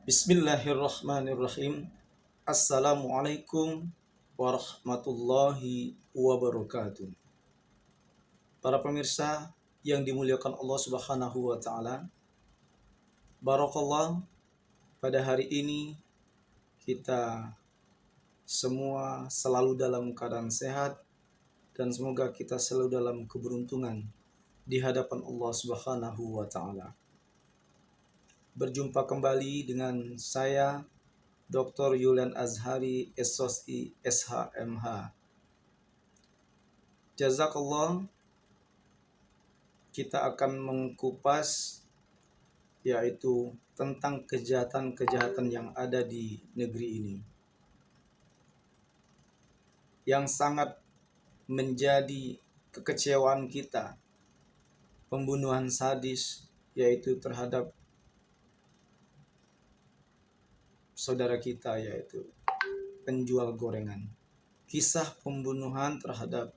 Bismillahirrahmanirrahim. Assalamualaikum warahmatullahi wabarakatuh. Para pemirsa yang dimuliakan Allah Subhanahu wa taala. Barakallah, pada hari ini kita semua selalu dalam keadaan sehat dan semoga kita selalu dalam keberuntungan di hadapan Allah Subhanahu wa taala. Berjumpa kembali dengan saya Dr. Yulian Azhari, SOSI, SHMH. Jazakallah, kita akan mengupas yaitu tentang kejahatan-kejahatan yang ada di negeri ini. Yang sangat menjadi kekecewaan kita, pembunuhan sadis yaitu terhadap saudara kita yaitu penjual gorengan. Kisah pembunuhan terhadap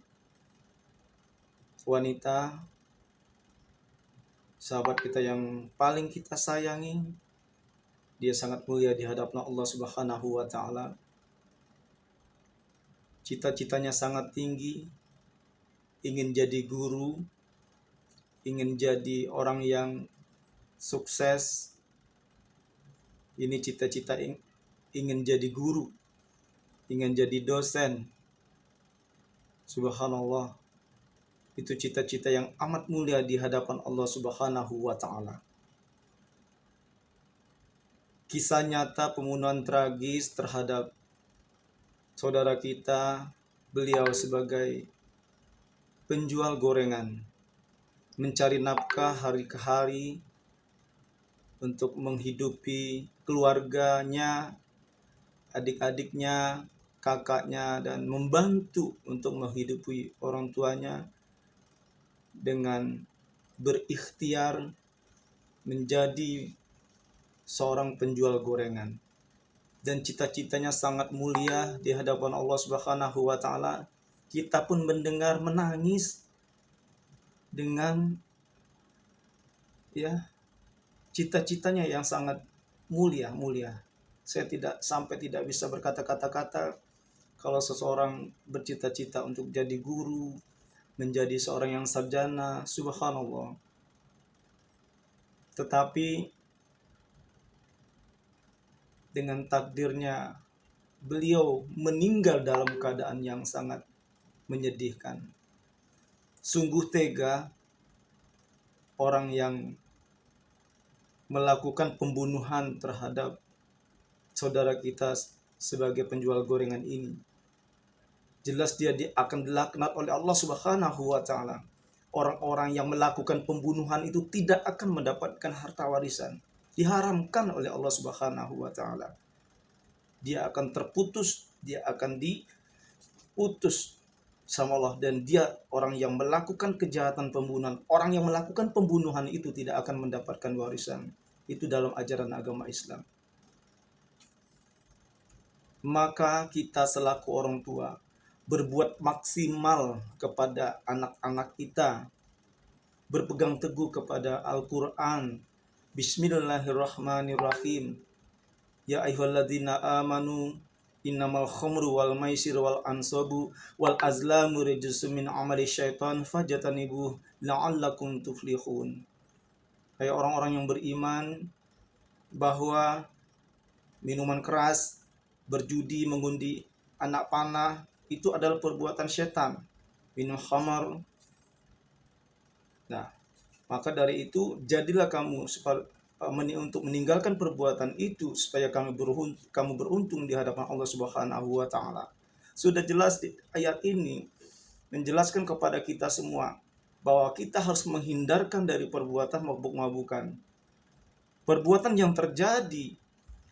wanita sahabat kita yang paling kita sayangi. Dia sangat mulia di hadapan Allah Subhanahu wa taala. Cita-citanya sangat tinggi, ingin jadi guru, ingin jadi orang yang sukses. Ini cita-cita ingin jadi guru, ingin jadi dosen. Subhanallah, itu cita-cita yang amat mulia di hadapan Allah Subhanahu wa taala. Kisah nyata pembunuhan tragis terhadap saudara kita, beliau sebagai penjual gorengan, mencari nafkah hari ke hari untuk menghidupi keluarganya, adik-adiknya, kakaknya, dan membantu untuk menghidupi orang tuanya dengan berikhtiar menjadi seorang penjual gorengan. Dan cita-citanya sangat mulia di hadapan Allah Subhanahu wa taala. Kita pun mendengar menangis dengan cita-citanya yang sangat mulia. Saya tidak bisa berkata kata-kata kalau seseorang bercita-cita untuk jadi guru, menjadi seorang yang sarjana, subhanallah. Tetapi dengan takdirnya beliau meninggal dalam keadaan yang sangat menyedihkan. Sungguh tega orang yang melakukan pembunuhan terhadap saudara kita sebagai penjual gorengan ini. Jelas dia akan dilaknat oleh Allah Subhanahu wa taala. Orang-orang yang melakukan pembunuhan itu tidak akan mendapatkan harta warisan. Diharamkan oleh Allah Subhanahu wa taala. Dia akan terputus, dia akan diputus sama Allah, dan dia orang yang melakukan kejahatan pembunuhan, orang yang melakukan pembunuhan itu tidak akan mendapatkan warisan. Itu dalam ajaran agama Islam. Maka kita selaku orang tua berbuat maksimal kepada anak-anak kita, berpegang teguh kepada Al-Quran. Bismillahirrahmanirrahim. Ya ayyuhalladzina amanu innamal khamru wal maisir wal ansabu wal azlamu rijsun min amali syaitan fajtanibuh la'allakum tuflihun. Hai orang-orang yang beriman, bahwa minuman keras, berjudi, mengundi, anak panah itu adalah perbuatan setan. Minum khamar. Nah, maka dari itu jadilah kamu untuk meninggalkan perbuatan itu supaya kamu beruntung di hadapan Allah Subhanahu wa taala. Sudah jelas di ayat ini menjelaskan kepada kita semua bahwa kita harus menghindarkan dari perbuatan mabuk-mabukan. Perbuatan yang terjadi,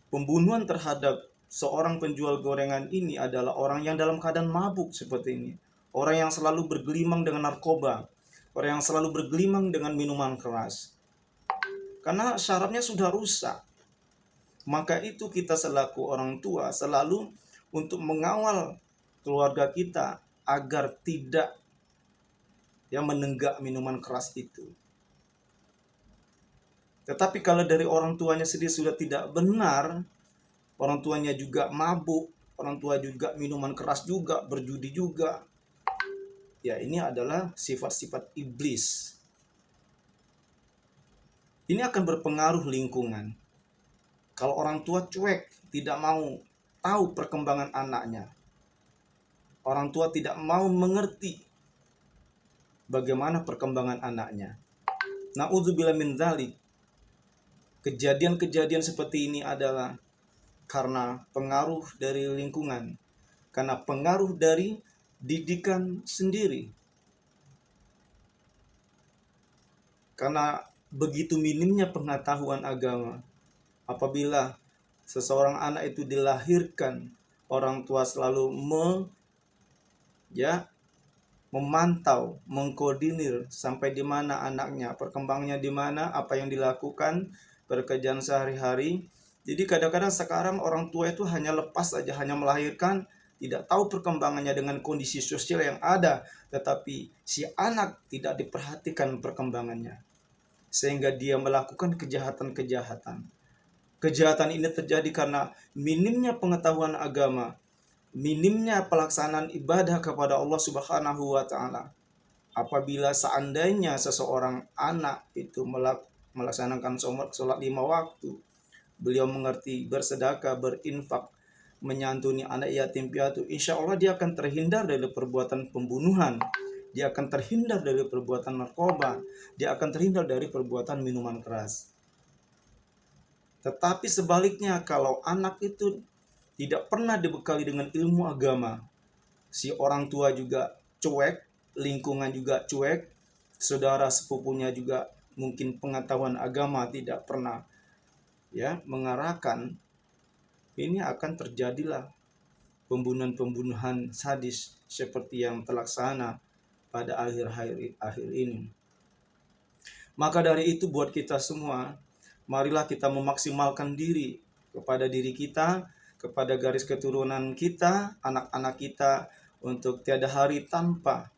pembunuhan terhadap seorang penjual gorengan ini adalah orang yang dalam keadaan mabuk seperti ini. Orang yang selalu bergelimang dengan narkoba, orang yang selalu bergelimang dengan minuman keras. Karena syarafnya sudah rusak. Maka itu kita selaku orang tua selalu untuk mengawal keluarga kita agar tidak menenggak minuman keras itu. Tetapi kalau dari orang tuanya sendiri sudah tidak benar, orang tuanya juga mabuk, orang tua juga minuman keras juga, berjudi juga, ya ini adalah sifat-sifat iblis. Ini akan berpengaruh lingkungan. Kalau orang tua cuek, tidak mau tahu perkembangan anaknya, orang tua tidak mau mengerti bagaimana perkembangan anaknya. Na'udzubillah min dzalik. Kejadian-kejadian seperti ini adalah karena pengaruh dari lingkungan, karena pengaruh dari didikan sendiri. Karena begitu minimnya pengetahuan agama. Apabila seseorang anak itu dilahirkan, orang tua selalu memantau, mengkoordinir sampai di mana anaknya, perkembangannya di mana, apa yang dilakukan, pekerjaan sehari-hari. Jadi kadang-kadang sekarang orang tua itu hanya lepas saja, hanya melahirkan, tidak tahu perkembangannya dengan kondisi sosial yang ada, tetapi si anak tidak diperhatikan perkembangannya, sehingga dia melakukan kejahatan-kejahatan. Kejahatan ini terjadi karena minimnya pengetahuan agama, minimnya pelaksanaan ibadah kepada Allah Subhanahu wa taala. Apabila seandainya seseorang anak itu melaksanakan sholat 5 waktu, beliau mengerti bersedekah, berinfak, menyantuni anak yatim piatu, insya Allah dia akan terhindar dari perbuatan pembunuhan, dia akan terhindar dari perbuatan narkoba, dia akan terhindar dari perbuatan minuman keras. Tetapi sebaliknya, kalau anak itu tidak pernah dibekali dengan ilmu agama, si orang tua juga cuek, lingkungan juga cuek, saudara sepupunya juga mungkin pengetahuan agama tidak pernah mengarahkan, ini akan terjadilah pembunuhan-pembunuhan sadis seperti yang terlaksana pada akhir ini. Maka dari itu buat kita semua, marilah kita memaksimalkan diri kepada diri kita, kepada garis keturunan kita, anak-anak kita, untuk tiada hari tanpa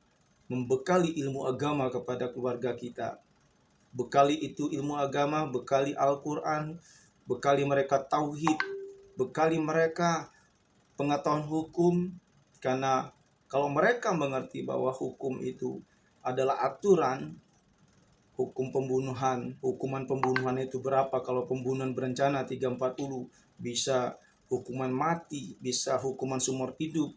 membekali ilmu agama kepada keluarga kita. Bekali itu ilmu agama, bekali Al-Quran, bekali mereka tauhid, bekali mereka pengetahuan hukum. Karena kalau mereka mengerti bahwa hukum itu adalah aturan, hukum pembunuhan, hukuman pembunuhan itu berapa, kalau pembunuhan berencana 340, bisa hukuman mati, bisa hukuman seumur hidup,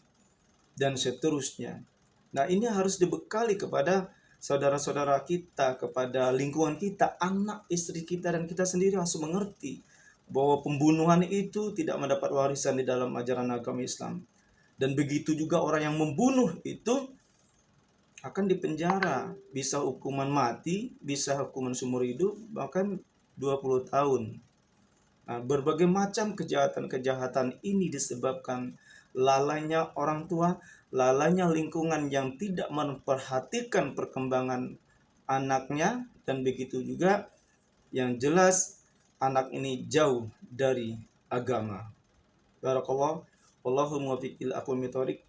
dan seterusnya. Nah, ini harus dibekali kepada saudara-saudara kita, kepada lingkungan kita, anak, istri kita, dan kita sendiri harus mengerti bahwa pembunuhan itu tidak mendapat warisan di dalam ajaran agama Islam. Dan begitu juga orang yang membunuh itu akan dipenjara, bisa hukuman mati, bisa hukuman seumur hidup, bahkan 20 tahun. Nah, berbagai macam kejahatan-kejahatan ini disebabkan lalainya orang tua, lalainya lingkungan yang tidak memperhatikan perkembangan anaknya, dan begitu juga yang jelas anak ini jauh dari agama. Barakallah, wallahu muwaffiq ila aqwamit thoriq.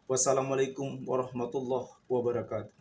Wassalamualaikum warahmatullahi wabarakatuh.